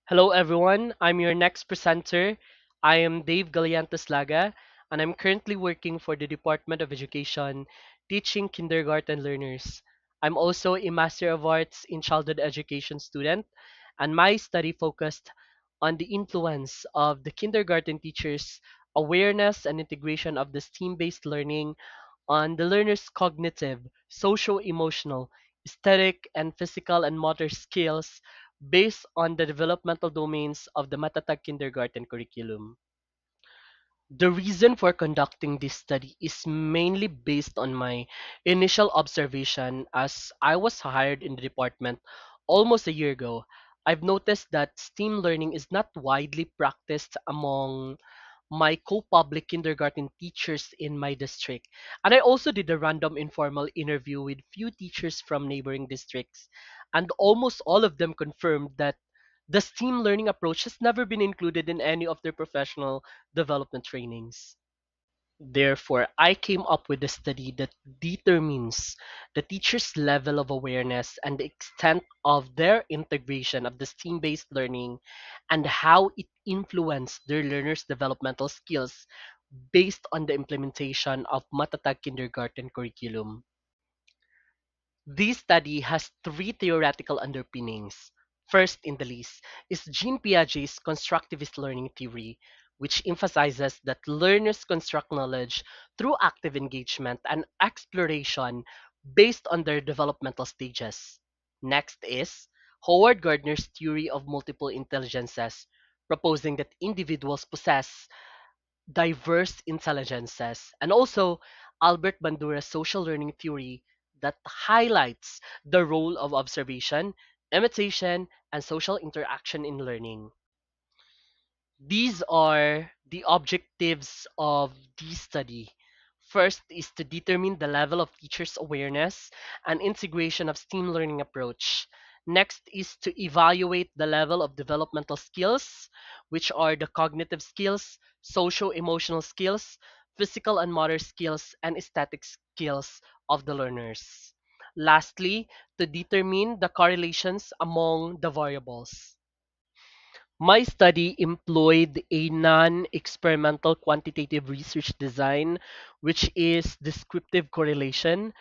Hello, everyone. I'm your next presenter. I am Dave Galiantes Laga, and I'm currently working for the Department of Education, teaching kindergarten learners. I'm also a Master of Arts in Childhood Education student, and my study focused on the influence of the kindergarten teachers' awareness and integration of the STEAM-based learning on the learner's cognitive, socio-emotional, aesthetic, and physical and motor skills based on the developmental domains of the Matatag kindergarten curriculum. The reason for conducting this study is mainly based on my initial observation as I was hired in the department almost a year ago. I've noticed that STEAM learning is not widely practiced among my co-public kindergarten teachers in my district. And I also did a random informal interview with few teachers from neighboring districts, and almost all of them confirmed that the STEAM learning approach has never been included in any of their professional development trainings. Therefore, I came up with a study that determines the teacher's level of awareness and the extent of their integration of the STEAM-based learning and how it influenced their learners' developmental skills based on the implementation of Matatag kindergarten curriculum. This study has three theoretical underpinnings. First in the list is Jean Piaget's constructivist learning theory, which emphasizes that learners construct knowledge through active engagement and exploration based on their developmental stages. Next is Howard Gardner's theory of multiple intelligences, proposing that individuals possess diverse intelligences, and also Albert Bandura's social learning theory that highlights the role of observation, imitation, and social interaction in learning. These are the objectives of this study. First is to determine the level of teachers' awareness and integration of STEAM learning approach. Next is to evaluate the level of developmental skills, which are the cognitive skills, social-emotional skills, physical and motor skills, and aesthetic skills of the learners. Lastly, to determine the correlations among the variables. My study employed a non-experimental quantitative research design, which is descriptive correlation.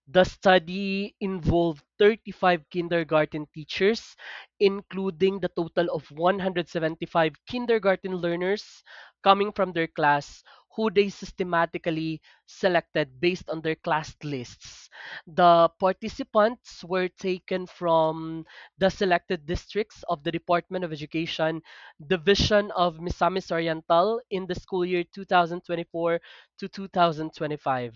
The study involved 35 kindergarten teachers, including the total of 175 kindergarten learners coming from their class who they systematically selected based on their class lists. The participants were taken from the selected districts of the Department of Education Division of Misamis Oriental in the school year 2024 to 2025.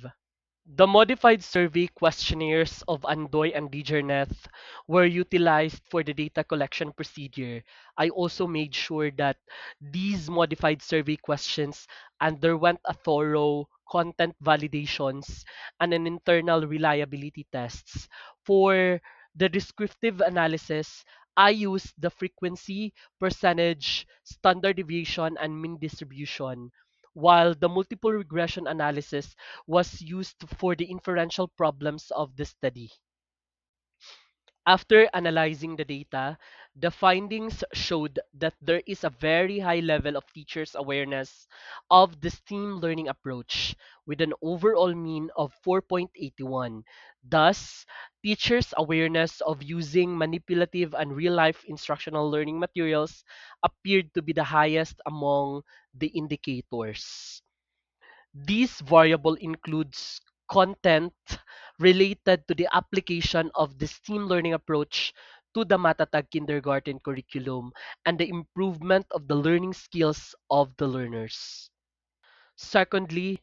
The modified survey questionnaires of Andoy and Dijerneth were utilized for the data collection procedure. I also made sure that these modified survey questions underwent a thorough content validations and an internal reliability tests. For the descriptive analysis, I used the frequency, percentage, standard deviation, and mean distribution, while the multiple regression analysis was used for the inferential problems of the study. After analyzing the data, the findings showed that there is a very high level of teachers' awareness of the STEAM learning approach, with an overall mean of 4.81. Thus, teachers' awareness of using manipulative and real-life instructional learning materials appeared to be the highest among the indicators. This variable includes content related to the application of the STEAM learning approach to the Matatag kindergarten curriculum and the improvement of the learning skills of the learners. Secondly,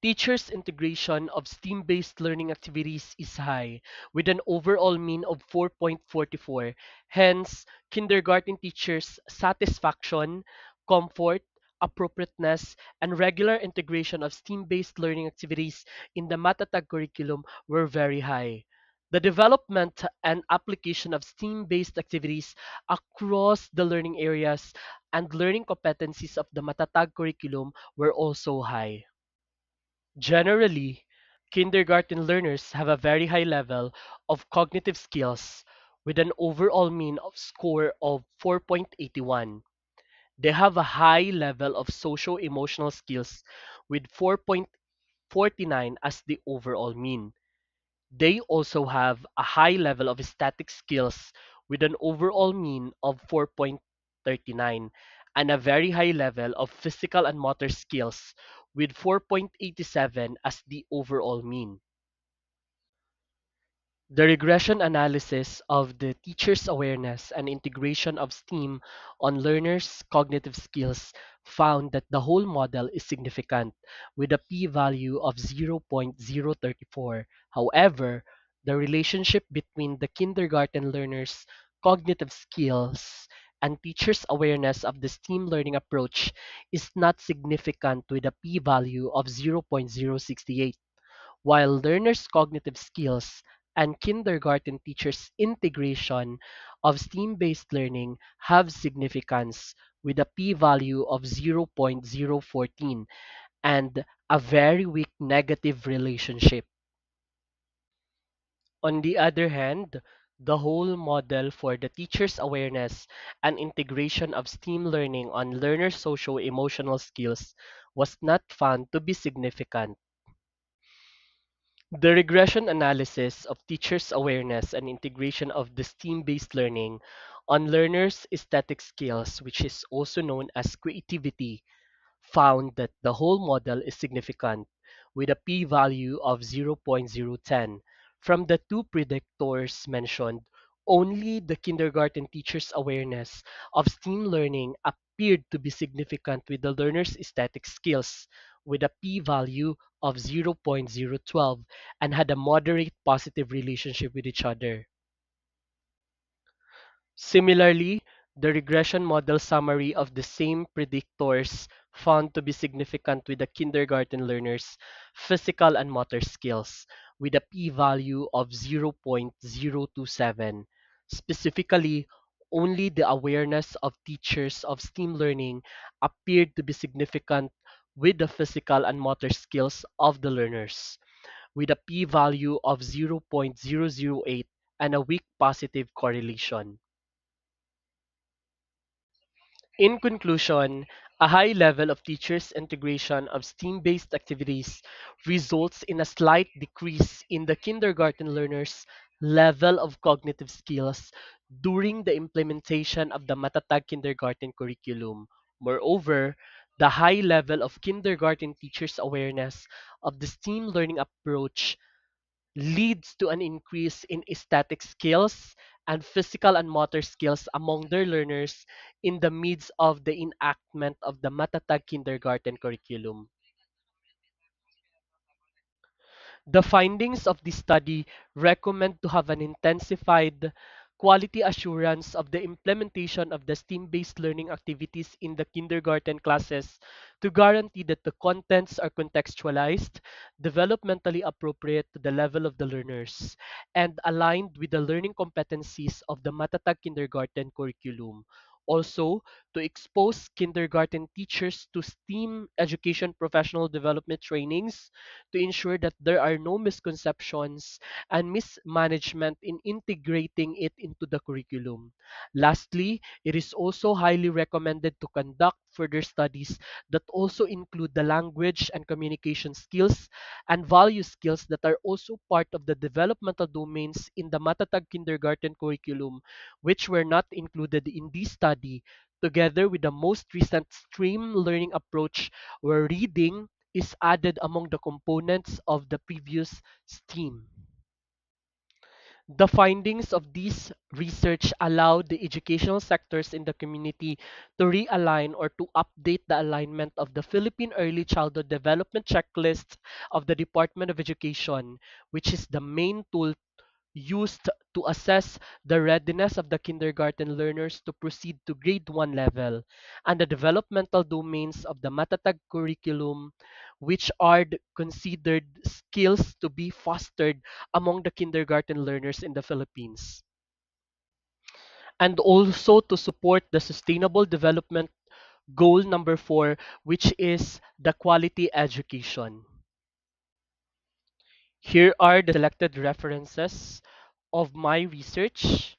teachers' integration of STEAM-based learning activities is high, with an overall mean of 4.44. Hence, kindergarten teachers' satisfaction, comfort, appropriateness, and regular integration of STEAM-based learning activities in the Matatag curriculum were very high. The development and application of STEAM-based activities across the learning areas and learning competencies of the Matatag curriculum were also high. Generally, kindergarten learners have a very high level of cognitive skills, with an overall mean of score of 4.81. They have a high level of socio-emotional skills with 4.49 as the overall mean. They also have a high level of static skills with an overall mean of 4.39 and a very high level of physical and motor skills with 4.87 as the overall mean. The regression analysis of the teacher's awareness and integration of STEAM on learners' cognitive skills found that the whole model is significant with a p-value of 0.034. However, the relationship between the kindergarten learners' cognitive skills and teachers' awareness of the STEAM learning approach is not significant with a p-value of 0.068 while learners' cognitive skills and kindergarten teachers' integration of STEAM-based learning have significance with a p-value of 0.014 and a very weak negative relationship. On the other hand, the whole model for the teacher's awareness and integration of STEAM learning on learners' socio-emotional skills was not found to be significant. The regression analysis of teachers' awareness and integration of the STEAM-based learning on learners' aesthetic skills, which is also known as creativity, found that the whole model is significant with a p-value of 0.010. From the two predictors mentioned, only the kindergarten teacher's awareness of STEAM learning appeared to be significant with the learner's aesthetic skills with a p-value of 0.012 and had a moderate positive relationship with each other. Similarly, the regression model summary of the same predictors found to be significant with the kindergarten learners' physical and motor skills with a p-value of 0.027. Specifically, only the awareness of teachers of STEAM learning appeared to be significant with the physical and motor skills of the learners, with a p-value of 0.008 and a weak positive correlation. In conclusion, a high level of teachers' integration of STEAM-based activities results in a slight decrease in the kindergarten learners' level of cognitive skills during the implementation of the Matatag kindergarten curriculum. Moreover, the high level of kindergarten teachers' awareness of the STEAM learning approach leads to an increase in aesthetic skills and physical and motor skills among their learners in the midst of the enactment of the Matatag kindergarten curriculum. The findings of this study recommend to have an intensified quality assurance of the implementation of the STEAM-based learning activities in the kindergarten classes to guarantee that the contents are contextualized, developmentally appropriate to the level of the learners, and aligned with the learning competencies of the Matatag kindergarten curriculum. Also, to expose kindergarten teachers to STEAM education professional development trainings to ensure that there are no misconceptions and mismanagement in integrating it into the curriculum. Lastly, it is also highly recommended to conduct further studies that also include the language and communication skills and value skills that are also part of the developmental domains in the Matatag kindergarten curriculum, which were not included in this study, together with the most recent stream learning approach where reading is added among the components of the previous STEAM. The findings of this research allowed the educational sectors in the community to realign or to update the alignment of the Philippine Early Childhood Development Checklist of the Department of Education, which is the main tool used to assess the readiness of the kindergarten learners to proceed to grade 1 level, and the developmental domains of the Matatag curriculum, which are considered skills to be fostered among the kindergarten learners in the Philippines, and also to support the sustainable development goal number 4, which is the quality education. Here are the selected references of my research.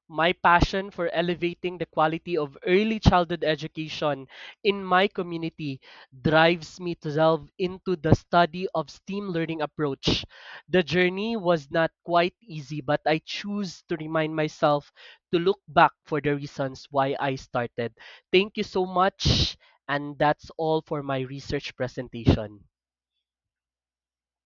My passion for elevating the quality of early childhood education in my community drives me to delve into the study of STEAM learning approach. The journey was not quite easy, but I choose to remind myself to look back for the reasons why I started. Thank you so much, and that's all for my research presentation.